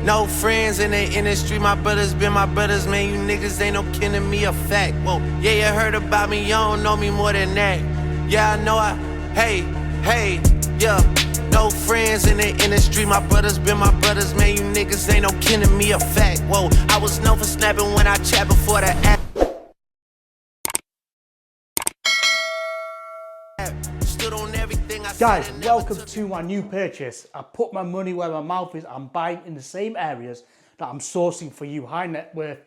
No friends in the industry, my brothers been my brothers, man. You niggas ain't no kin to me, a fact. Whoa, yeah, you heard about me, you don't know me more than that. Yeah, I know hey, yeah. No friends in the industry, my brothers been my brothers, man. You niggas ain't no kin to me, a fact. Whoa, I was known for snapping when I chat before the app. Stood on everything I Guys, said. welcome to my new purchase. I put my money where my mouth is. I'm buying in the same areas that I'm sourcing for you high net worth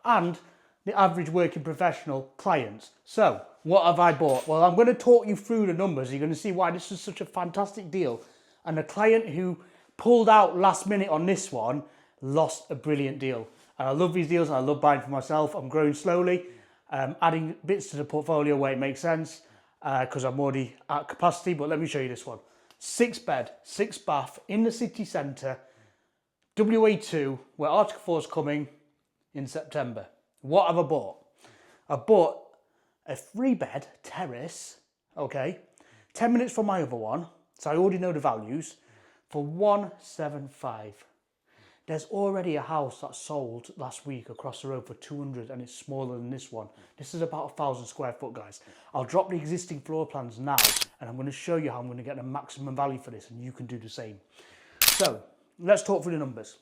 and the average working professional clients. So, what have I bought? Well, I'm going to talk you through the numbers. You're going to see why this is such a fantastic deal. And the client who pulled out last minute on this one lost a brilliant deal. And I love these deals and I love buying for myself. I'm growing slowly, adding bits to the portfolio where it makes sense. Because I'm already at capacity, but let me show you this one. 6 bed, 6 bath in the city centre, WA2, where Article 4 is coming in September. What have I bought? I bought a 3 bed terrace, okay, 10 minutes from my other one, so I already know the values, for 175. There's already a house that sold last week across the road for 200 and it's smaller than this one. This is about 1,000 square foot, guys. I'll drop the existing floor plans now and I'm going to show you how I'm going to get the maximum value for this and you can do the same. So, let's talk through the numbers.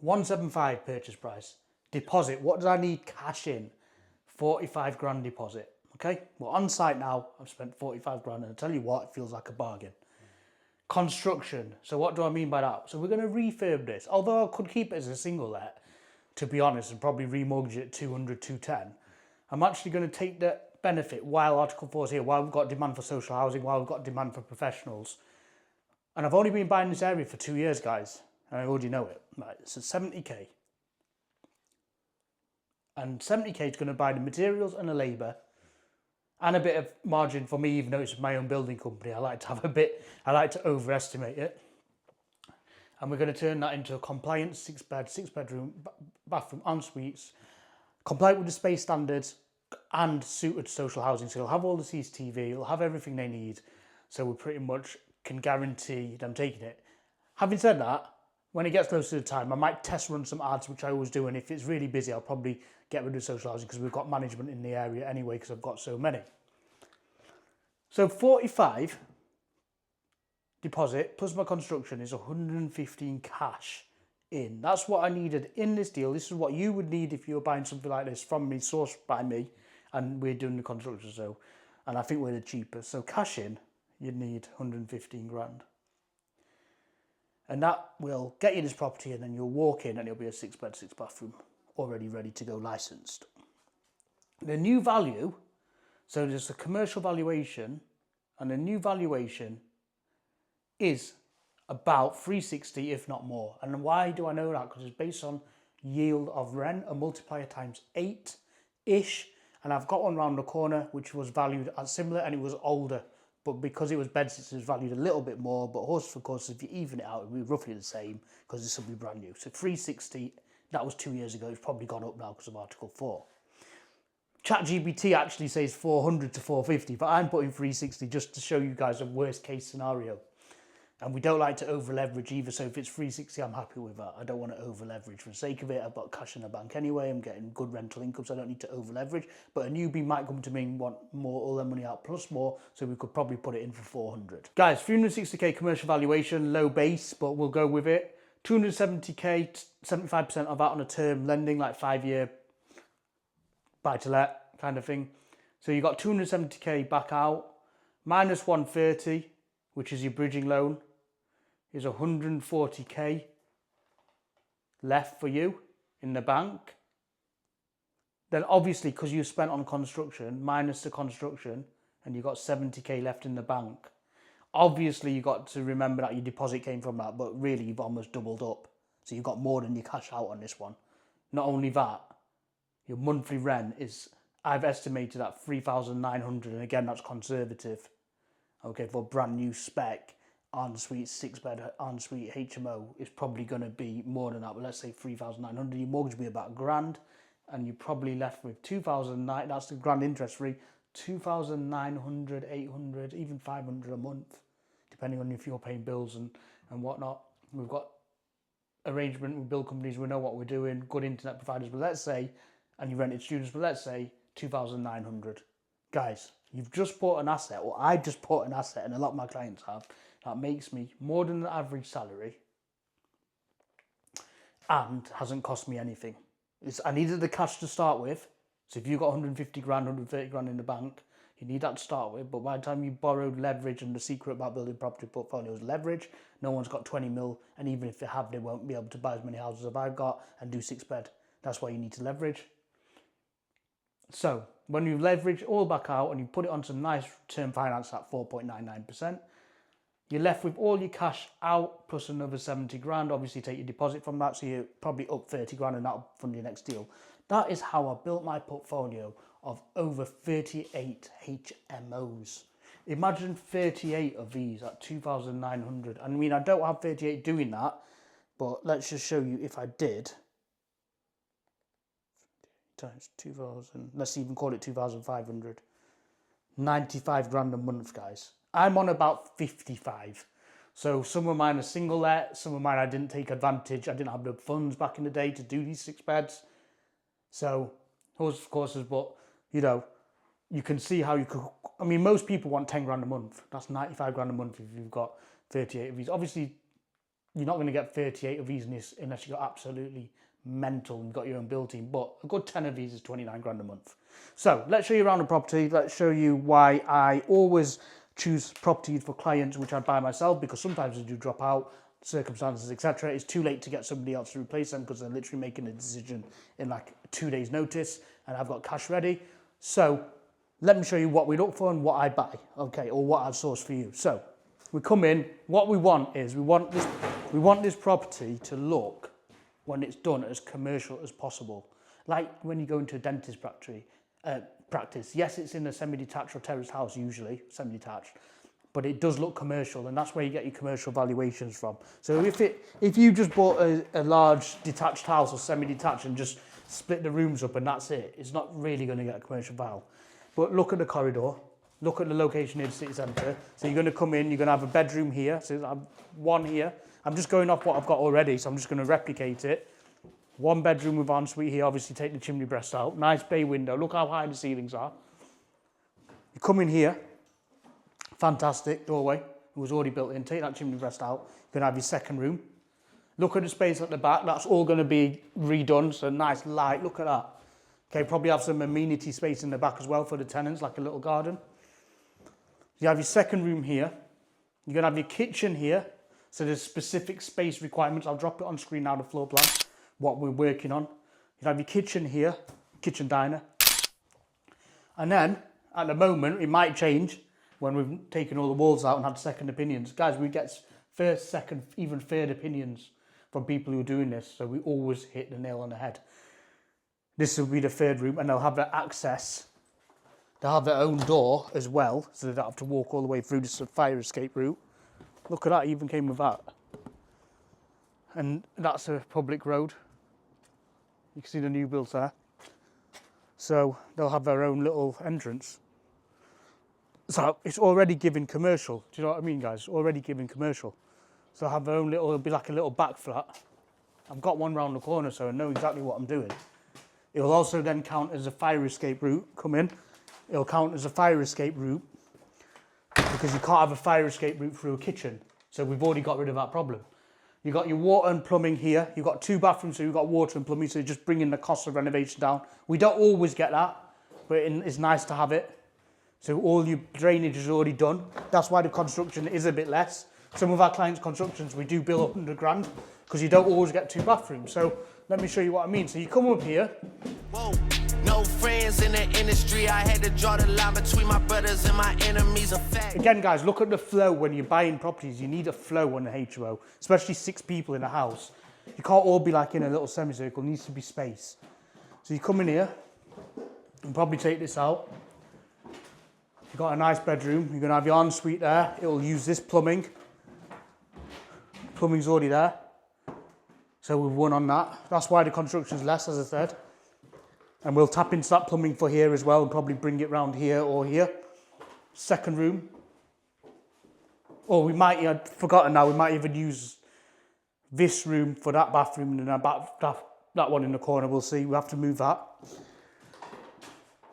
175 purchase price. Deposit, what do I need cash in? 45 grand deposit, okay? Well, on site now, I've spent 45 grand and I tell you what, it feels like a bargain. Construction. So what do I mean by that? So we're going to refurb this. Although I could keep it as a single let, to be honest, and probably remortgage it at 200, 210. I'm actually going to take the benefit while Article 4 is here, while we've got demand for social housing, while we've got demand for professionals. And I've only been buying this area for 2 years, guys. And I already know it. Right, so 70k. And 70k is going to buy the materials and the labour. And a bit of margin for me, even though it's my own building company. I like to have a bit, I like to overestimate it. And we're going to turn that into a compliant 6 bed, 6 bedroom, bathroom, en suites, compliant with the space standards and suited social housing. So it'll have all the CCTV, it'll have everything they need. So we pretty much can guarantee them taking it. Having said that, when it gets close to the time, I might test run some ads, which I always do. And if it's really busy, I'll probably get rid of social housing because we've got management in the area anyway because I've got so many. So 45 deposit plus my construction is 115 cash in. That's what I needed in this deal. This is what you would need if you were buying something like this from me, sourced by me, and we're doing the construction. So, and I think we're the cheapest. So cash in, you'd need 115 grand. And that will get you this property and then you'll walk in and it'll be a 6 bed, 6 bathroom, already ready to go, licensed. The new value, so there's a commercial valuation and the new valuation is about 360, if not more. And why do I know that? Because it's based on yield of rent, a multiplier times 8-ish. And I've got one around the corner, which was valued as similar and it was older. But because it was bedsits, it was valued a little bit more. But horses for courses, if you even it out, it would be roughly the same because this will be brand new. So 360, that was 2 years ago. It's probably gone up now because of Article 4. ChatGPT actually says 400 to 450, but I'm putting 360 just to show you guys a worst case scenario. And we don't like to over leverage either. So if it's 360, I'm happy with that. I don't want to over leverage for the sake of it. I've got cash in the bank anyway. I'm getting good rental income, so I don't need to over leverage. But a newbie might come to me and want more, all their money out plus more. So we could probably put it in for 400. Guys, 360k commercial valuation, low base, but we'll go with it. 270k, 75% of that on a term lending, like 5-year buy to let kind of thing. So you got 270k back out, minus 130, which is your bridging loan, is 140k left for you in the bank. Then obviously, because you spent on construction, minus the construction, and you got 70k left in the bank. Obviously, you got to remember that your deposit came from that, but really you've almost doubled up. So you've got more than your cash out on this one. Not only that, your monthly rent is, I've estimated at 3,900, and again, that's conservative. Okay, for a brand new spec, ensuite 6 bed ensuite HMO is probably going to be more than that, but let's say 3,900. Your mortgage will be about £1,000 and you're probably left with 2,009, that's the grand interest free, 2,900, 800, even 500 a month, depending on if you're paying bills and whatnot. We've got arrangement with build companies, we know what we're doing, good internet providers, but let's say, and you rented students, but let's say 2,900. Guys, you've just bought an asset, or I've just bought an asset, and a lot of my clients have, that makes me more than the average salary and hasn't cost me anything. I needed the cash to start with, so if you've got 150 grand, 130 grand in the bank, you need that to start with, but by the time you borrowed leverage, and the secret about building property portfolios is leverage, no one's got 20 mil, and even if they have, they won't be able to buy as many houses as I've got and do 6 bed. That's why you need to leverage. So when you leverage all back out and you put it on some nice term finance at 4.99%, you're left with all your cash out plus another 70 grand. Obviously take your deposit from that, so you're probably up 30 grand and that'll fund your next deal. That is how I built my portfolio of over 38 HMOs. Imagine 38 of these at 2,900. I mean, I don't have 38 doing that, but let's just show you if I did. Times 2,000, let's even call it 2,500. 95 grand a month, guys. I'm on about 55. So some of mine are single let, some of mine I didn't take advantage. I didn't have the funds back in the day to do these 6 beds. So, horses for courses, but you know, you can see how you could, I mean, most people want 10 grand a month. That's 95 grand a month if you've got 38 of these. Obviously, you're not going to get 38 of these unless you've got absolutely mental and you've got your own build team, but a good 10 of these is 29 grand a month. So let's show you around the property. Let's show you why I always choose properties for clients which I buy myself, because sometimes they do drop out, circumstances, etc. It's too late to get somebody else to replace them because they're literally making a decision in like 2 days notice and I've got cash ready. So let me show you what we look for and what I buy, okay, or what I've sourced for you. So we come in, what we want is we want this property to look, when it's done, as commercial as possible. Like when you go into a dentist practice, yes, it's in a semi-detached or terraced house, usually semi-detached, but it does look commercial, and that's where you get your commercial valuations from. So if you just bought a large detached house or semi-detached and just split the rooms up and that's it, it's not really going to get a commercial val. But look at the corridor, look at the location in the city centre. So you're going to come in, you're going to have a bedroom here, so I have one here. I'm just going off what I've got already, so I'm just going to replicate it. 1 bedroom with ensuite here, obviously take the chimney breast out. Nice bay window, look how high the ceilings are. You come in here, fantastic doorway, it was already built in, take that chimney breast out. You're going to have your second room. Look at the space at the back, that's all going to be redone, so nice light, look at that. Okay, probably have some amenity space in the back as well for the tenants, like a little garden. You have your second room here. You're going to have your kitchen here. So there's specific space requirements. I'll drop it on screen now, the floor plan, what we're working on. You have your kitchen here, kitchen diner. And then, at the moment, it might change when we've taken all the walls out and had second opinions. Guys, we get first, second, even third opinions from people who are doing this. So we always hit the nail on the head. This will be the third room, and they'll have their access. They'll have their own door as well, so they don't have to walk all the way through this fire escape route. Look at that, even came with that. And that's a public road. You can see the new builds there. So they'll have their own little entrance. So it's already giving commercial. Do you know what I mean, guys? Already giving commercial. So they'll have their own little, it'll be like a little back flat. I've got one round the corner, so I know exactly what I'm doing. It will also then count as a fire escape route. Come in. It'll count as a fire escape route because you can't have a fire escape route through a kitchen. So we've already got rid of that problem. You've got your water and plumbing here. You've got 2 bathrooms, so you've got water and plumbing, so you're just bringing the cost of renovation down. We don't always get that, but it's nice to have it. So all your drainage is already done. That's why the construction is a bit less. Some of our clients' constructions, we do bill up 100 grand because you don't always get 2 bathrooms. So let me show you what I mean. So you come up here. Whoa. No friends in the industry. I had to draw the line between my brothers and my enemies. A fact. Again, guys, look at the flow when you're buying properties. You need a flow on the HMO, especially 6 people in a house. You can't all be like in a little semicircle. There needs to be space. So you come in here and probably take this out. You've got a nice bedroom. You're going to have your ensuite there. It will use this plumbing. Plumbing's already there. So we've won on that. That's why the construction's less, as I said. And we'll tap into that plumbing for here as well and probably bring it round here or here. Second room. Or we might, I've forgotten now, we might even use this room for that bathroom, and then that one in the corner, we'll see. We have to move that.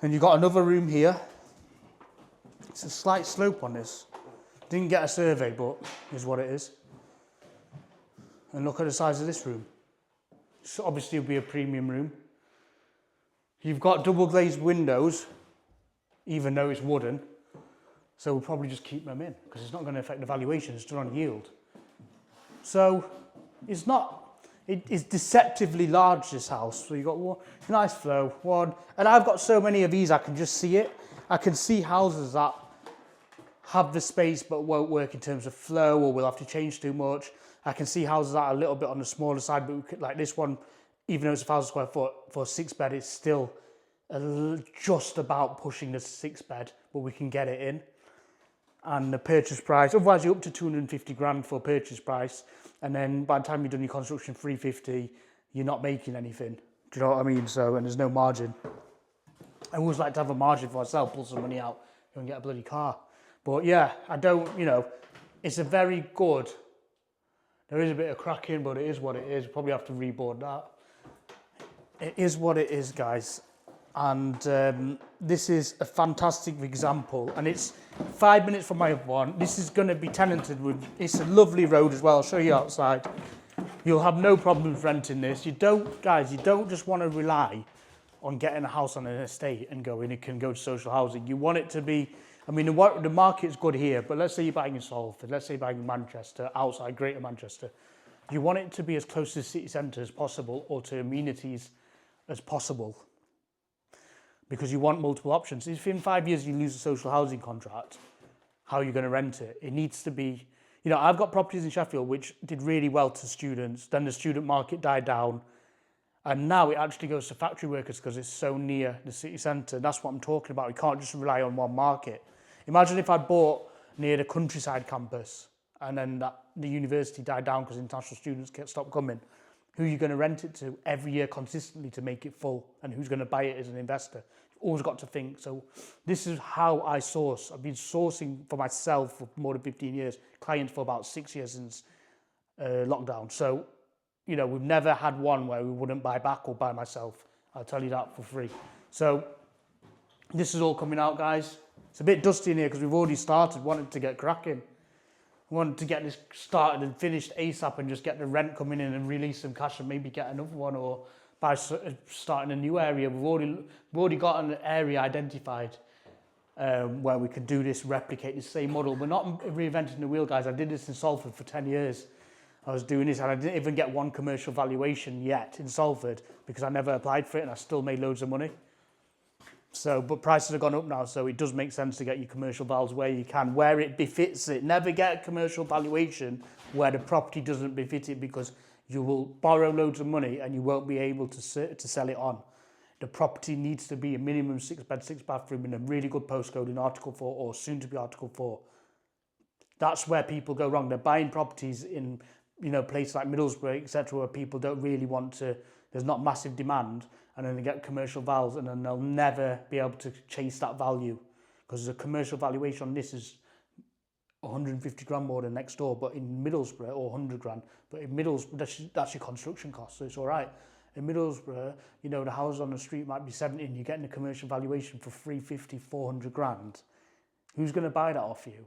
Then you've got another room here. It's a slight slope on this. Didn't get a survey, but is what it is. And look at the size of this room. So obviously it'll be a premium room. You've got double glazed windows, even though it's wooden. So we'll probably just keep them in because it's not going to affect the valuation, it's still on yield. So it's deceptively large, this house. So you've got one, nice flow, and I've got so many of these I can just see it. I can see houses that have the space but won't work in terms of flow, or will have to change too much. I can see houses that are a little bit on the smaller side, but like this one, even though it's 1,000 square foot for a 6-bed, it's still just about pushing the 6-bed, but we can get it in. And the purchase price, otherwise you're up to 250 grand for purchase price, and then by the time you've done your construction, 350, you're not making anything. Do you know what I mean? So, and there's no margin. I always like to have a margin for myself, pull some money out, and get a bloody car. But yeah, I don't, it's a very good, there is a bit of cracking, but it is what it is. Probably have to reboard that. It is what it is, guys. And this is a fantastic example, and it's 5 minutes from my other one. This is going to be tenanted with, it's a lovely road as well. I'll show you outside. You'll have no problems renting this. You don't just want to rely on getting a house on an estate and going, it can go to social housing. You want it to be, the market's good here, but let's say you're buying in Salford, let's say you're buying in Manchester, outside Greater Manchester. You want it to be as close to the city centre as possible, or to amenities as possible, because you want multiple options. If in 5 years you lose a social housing contract, how are you going to rent it? It needs to be, I've got properties in Sheffield which did really well to students, then the student market died down, and now it actually goes to factory workers because it's so near the city centre. That's what I'm talking about. We can't just rely on one market. Imagine if I bought near the countryside campus and then the university died down because international students stopped coming. Who are you going to rent it to every year consistently to make it full? And who's going to buy it as an investor? You've always got to think. So this is how I source. I've been sourcing for myself for more than 15 years, clients for about 6 years since lockdown. So, we've never had one where we wouldn't buy back or buy myself. I'll tell you that for free. So this is all coming out, guys. It's a bit dusty in here because we've already started wanting to get cracking. We wanted to get this started and finished ASAP and just get the rent coming in and release some cash and maybe get another one, or by starting a new area. We've already got an area identified where we can do this, replicate the same model. We're not reinventing the wheel, guys. I did this in Salford for 10 years. I was doing this and I didn't even get one commercial valuation yet in Salford because I never applied for it, and I still made loads of money. So, but prices have gone up now, so it does make sense to get your commercial vals where you can, where it befits it. Never get a commercial valuation where the property doesn't befit it, because you will borrow loads of money and you won't be able to sell it on. The property needs to be a minimum 6-bed, 6-bathroom in a really good postcode in Article 4 or soon to be Article 4. That's where people go wrong. They're buying properties in, places like Middlesbrough, etc., where people don't really want to, there's not massive demand, and then they get commercial vals, and then they'll never be able to chase that value, because the commercial valuation on this is 150 grand more than next door, but in Middlesbrough, or 100 grand, but in Middlesbrough, that's your construction cost, so it's all right. In Middlesbrough, the house on the street might be 70, and you're getting a commercial valuation for 350, 400 grand. Who's going to buy that off you?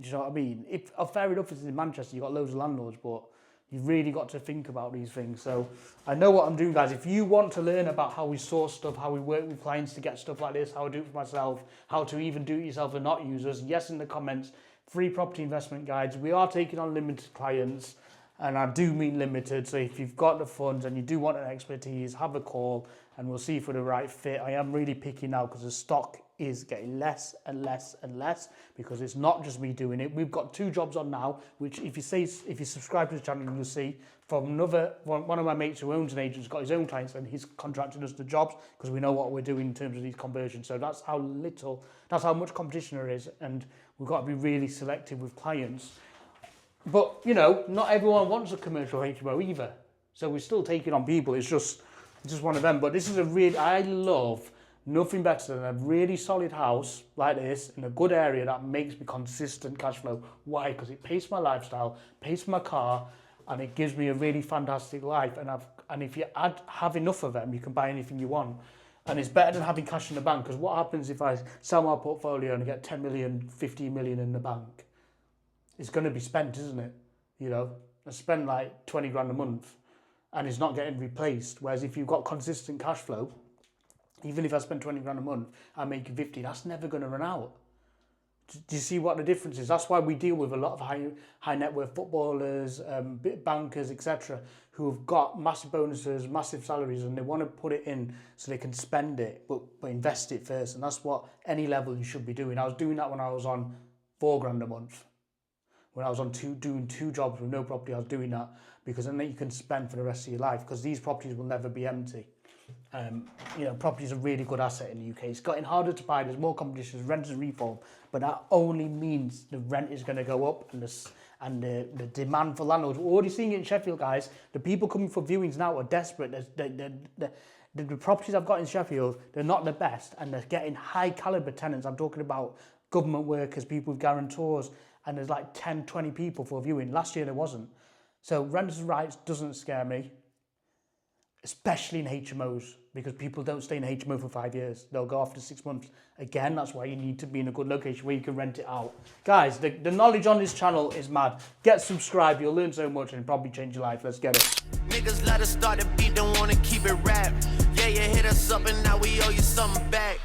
Do you know what I mean? Fair enough, it's in Manchester, you've got loads of landlords, but you've really got to think about these things. So I know what I'm doing, guys. If you want to learn about how we source stuff, how we work with clients to get stuff like this, how I do it for myself, how to even do it yourself and not users, yes, in the comments. Free property investment guides. We are taking on limited clients, and I do mean limited. So if you've got the funds and you do want an expertise, have a call and we'll see if we're the right fit. I am really picky now because the stock is getting less and less and less, because it's not just me doing it. We've got 2 jobs on now, which if you subscribe to the channel, you'll see from one of my mates who owns an agent's got his own clients, and he's contracted us the jobs because we know what we're doing in terms of these conversions. So that's how much competition there is, and we've got to be really selective with clients. But not everyone wants a commercial HMO either, so we're still taking on people. It's just one of them. But this is I love nothing better than a really solid house like this in a good area that makes me consistent cash flow. Why? Because it pays for my lifestyle, pays for my car, and it gives me a really fantastic life. And if you have enough of them, you can buy anything you want. And it's better than having cash in the bank, because what happens if I sell my portfolio and I get 10 million, 15 million in the bank? It's going to be spent, isn't it? You know, I spend like 20 grand a month and it's not getting replaced. Whereas if you've got consistent cash flow, even if I spend 20 grand a month, I make 50, that's never going to run out. Do you see what the difference is? That's why we deal with a lot of high net worth footballers, bankers, etc., who have got massive bonuses, massive salaries, and they want to put it in so they can spend it, but invest it first. And that's what any level you should be doing. I was doing that when I was on 4 grand a month. When I was on doing 2 jobs with no property, I was doing that because then you can spend for the rest of your life, because these properties will never be empty. You know, property is a really good asset in the UK. It's getting harder to buy. There's more competition, rent and reform, but that only means the rent is going to go up and the demand for landlords. We're already seeing it in Sheffield, guys. The people coming for viewings now are desperate. The properties I've got in Sheffield, they're not the best, and they're getting high caliber tenants. I'm talking about government workers, people with guarantors, and there's like 10, 20 people for a viewing. Last year there wasn't. So renters' rights doesn't scare me, especially in HMOs, because people don't stay in a HMO for 5 years. They'll go after 6 months. Again, that's why you need to be in a good location where you can rent it out. Guys, the knowledge on this channel is mad. Get subscribed, you'll learn so much and probably change your life. Let's get it. Niggas let us start the beat, don't wanna keep it rap. Yeah, you hit us up and now we owe you something back.